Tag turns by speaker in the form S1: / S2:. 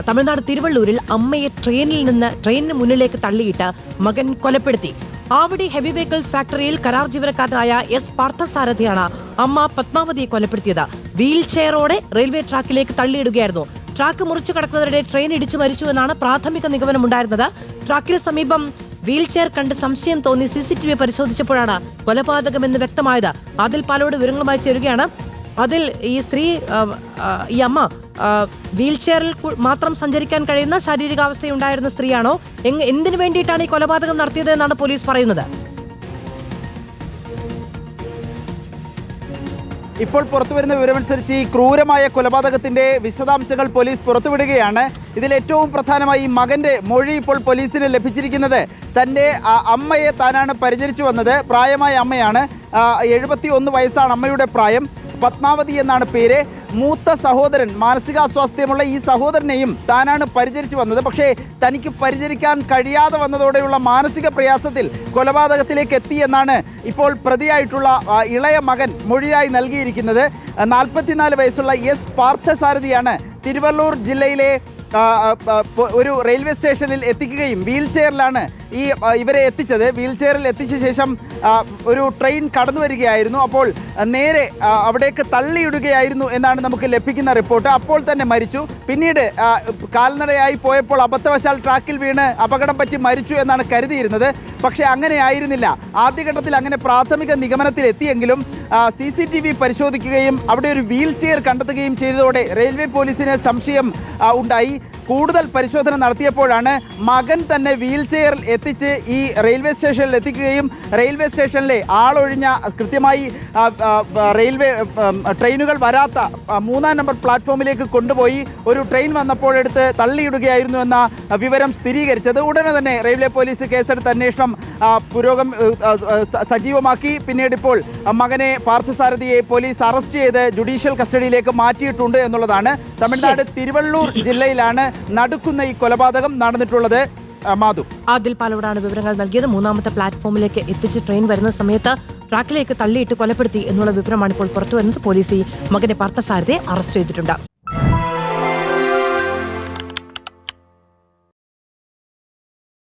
S1: തമിഴ്നാട് തിരുവള്ളൂരിൽ അമ്മയെ ട്രെയിനിന് മുന്നിലേക്ക് തള്ളിയിട്ട് മകൻ കൊലപ്പെടുത്തി. ആവടി ഹെവി വെഹിക്കിൾസ് ഫാക്ടറിയിൽ കരാർ ജീവനക്കാരനായ എസ് പാർത്ഥസാരഥിയാണ് അമ്മ പത്മാവതിയെ കൊലപ്പെടുത്തിയത്. വീൽ ചെയറോടെ റെയിൽവേ ട്രാക്കിലേക്ക് തള്ളിയിടുകയായിരുന്നു. ട്രാക്ക് മുറിച്ചു കടക്കുന്നതിനിടെ ട്രെയിൻ ഇടിച്ചു മരിച്ചു എന്നാണ് പ്രാഥമിക നിഗമനമുണ്ടായിരുന്നത്. ട്രാക്കിന് സമീപം വീൽ ചെയർ കണ്ട് സംശയം തോന്നി CCTV പരിശോധിച്ചപ്പോഴാണ് കൊലപാതകമെന്ന് വ്യക്തമായത്. അതിൽ പാലോട് വിവരങ്ങളുമായി ചേരുകയാണ്. അതിൽ ഈ അമ്മ വീൽ ചെയറിൽ മാത്രം സഞ്ചരിക്കാൻ കഴിയുന്ന ശാരീരികാവസ്ഥയുണ്ടായിരുന്ന സ്ത്രീയാണോ? എന്തിനു വേണ്ടിയിട്ടാണ് ഈ കൊലപാതകം നടത്തിയത് എന്നാണ് പോലീസ് പറയുന്നത്?
S2: ഇപ്പോൾ പുറത്തുവരുന്ന വിവരമനുസരിച്ച് ഈ ക്രൂരമായ കൊലപാതകത്തിന്റെ വിശദാംശങ്ങൾ പോലീസ് പുറത്തുവിടുകയാണ്. ഇതിൽ ഏറ്റവും പ്രധാനമായി മകന്റെ മൊഴി ഇപ്പോൾ പോലീസിന് ലഭിച്ചിരിക്കുന്നത് തന്റെ അമ്മയെ താനാണ് പരിചരിച്ചു വന്നത്. പ്രായമായ അമ്മയാണ്, 71 വയസ്സാണ് അമ്മയുടെ പ്രായം. പത്മാവതി എന്നാണ് പേര്. മൂത്ത സഹോദരൻ, മാനസികാസ്വാസ്ഥ്യമുള്ള ഈ സഹോദരനെയും താനാണ് പരിചരിച്ചു വന്നത്. പക്ഷേ തനിക്ക് പരിചരിക്കാൻ കഴിയാതെ വന്നതോടെയുള്ള മാനസിക പ്രയാസത്തിൽ കൊലപാതകത്തിലേക്ക് എത്തി എന്നാണ് ഇപ്പോൾ പ്രതിയായിട്ടുള്ള ഇളയ മകൻ മൊഴിയായി നൽകിയിരിക്കുന്നത്. 44 വയസ്സുള്ള എസ് പാർത്ഥസാരഥിയാണ് തിരുവള്ളൂർ ജില്ലയിലെ ഒരു റെയിൽവേ സ്റ്റേഷനിൽ എത്തിക്കുകയും വീൽ ചെയറിലാണ് ഇവരെ എത്തിച്ചത്. വീൽ ചെയറിൽ എത്തിച്ച ശേഷം ഒരു ട്രെയിൻ കടന്നു വരികയായിരുന്നു. അപ്പോൾ നേരെ അവിടേക്ക് തള്ളിയിടുകയായിരുന്നു എന്നാണ് നമുക്ക് ലഭിക്കുന്ന റിപ്പോർട്ട്. അപ്പോൾ തന്നെ മരിച്ചു. പിന്നീട് കാൽനടയായി പോയപ്പോൾ അബദ്ധവശാൽ ട്രാക്കിൽ വീണ് അപകടം പറ്റി മരിച്ചു എന്നാണ് കരുതിയിരുന്നത്. പക്ഷേ അങ്ങനെ ആയിരുന്നില്ല. ആദ്യഘട്ടത്തിൽ അങ്ങനെ പ്രാഥമിക നിഗമനത്തിൽ എത്തിയെങ്കിലും CCTV പരിശോധിക്കുകയും അവിടെ ഒരു വീൽ ചെയർ കണ്ടെത്തുകയും ചെയ്തതോടെ റെയിൽവേ പോലീസിന് സംശയം ഉണ്ടായി. കൂടുതൽ പരിശോധന നടത്തിയപ്പോഴാണ് മകൻ തന്നെ വീൽ ചെയറിൽ എത്തിച്ച് ഈ റെയിൽവേ സ്റ്റേഷനിൽ എത്തിക്കുകയും റെയിൽവേ സ്റ്റേഷനിലെ ആളൊഴിഞ്ഞ കൃത്യമായി റെയിൽവേ ട്രെയിനുകൾ വരാത്ത 3-ാം നമ്പർ പ്ലാറ്റ്ഫോമിലേക്ക് കൊണ്ടുപോയി ഒരു ട്രെയിൻ വന്നപ്പോഴെടുത്ത് തള്ളിയിടുകയായിരുന്നു എന്ന വിവരം സ്ഥിരീകരിച്ചത്. ഉടനെ തന്നെ റെയിൽവേ പോലീസ് കേസെടുത്ത് അന്വേഷണം സജീവമാക്കി. പിന്നീട് ഇപ്പോൾ മകനെ പാർത്ഥസാരഥിയെ പോലീസ് അറസ്റ്റ് ചെയ്ത് ജുഡീഷ്യൽ കസ്റ്റഡിയിലേക്ക് മാറ്റിയിട്ടുണ്ട് എന്നുള്ളതാണ്. തമിഴ്നാട് തിരുവള്ളൂർ ജില്ലയിലാണ് നടക്കുന്ന ഈ കൊലപാതകം നടന്നിട്ടുള്ളത്. മാധു,
S1: ആദിൽ പാലോടാണ് വിവരങ്ങൾ നൽകിയത്. 3-ാമത്തെ പ്ലാറ്റ്ഫോമിലേക്ക് എത്തിച്ച് ട്രെയിൻ വരുന്ന സമയത്ത് ട്രാക്കിലേക്ക് തള്ളിയിട്ട് കൊലപ്പെടുത്തി എന്നുള്ള വിവരമാണ് ഇപ്പോൾ പുറത്തുവരുന്നത്. പോലീസ് ഈ മകനെ പാർത്ഥസാരഥിയെ അറസ്റ്റ് ചെയ്തിട്ടുണ്ട്.